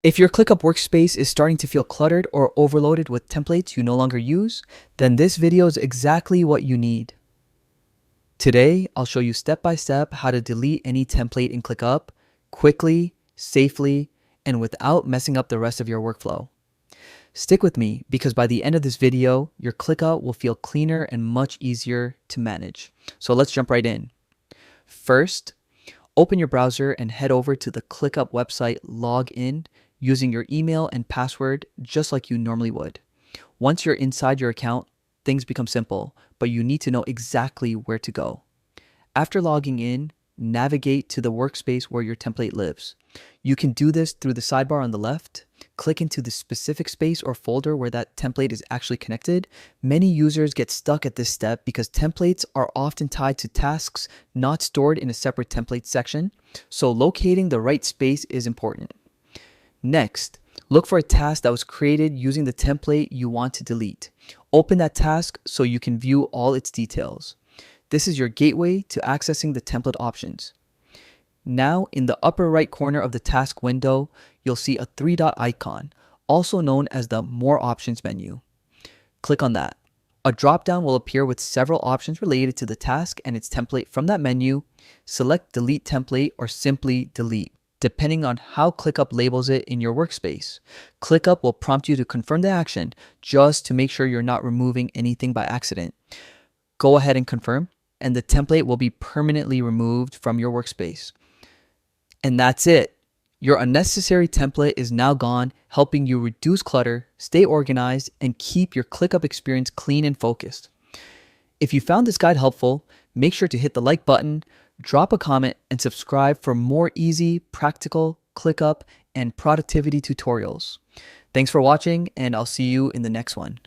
If your Clickup workspace is starting to feel cluttered or overloaded with templates you no longer use, then this video is exactly what you need. Today, I'll show you step by step how to delete any template in Clickup quickly, safely, and without messing up the rest of your workflow. Stick with me because by the end of this video, your Clickup will feel cleaner and much easier to manage. So let's jump right in. First, open your browser and head over to the Clickup website, log in using your email and password just like you normally would. Once you're inside your account, things become simple, but you need to know exactly where to go. After logging in, navigate to the workspace where your template lives. You can do this through the sidebar on the left. Click into the specific space or folder where that template is actually connected. Many users get stuck at this step because templates are often tied to tasks not stored in a separate template section, so locating the right space is important. Next, look for a task that was created using the template you want to delete. Open that task so you can view all its details. This is your gateway to accessing the template options. Now, in the upper right corner of the task window, you'll see a three-dot icon, also known as the More Options menu. Click on that. A drop-down will appear with several options related to the task and its template. From that menu, select Delete Template or simply Delete, depending on how Clickup labels it in your workspace. Clickup will prompt you to confirm the action just to make sure you're not removing anything by accident. Go ahead and confirm, and the template will be permanently removed from your workspace. And that's it. Your unnecessary template is now gone, helping you reduce clutter, stay organized, and keep your Clickup experience clean and focused. If you found this guide helpful, make sure to hit the like button, drop a comment, and subscribe for more easy, practical Clickup and productivity tutorials. Thanks for watching, and I'll see you in the next one.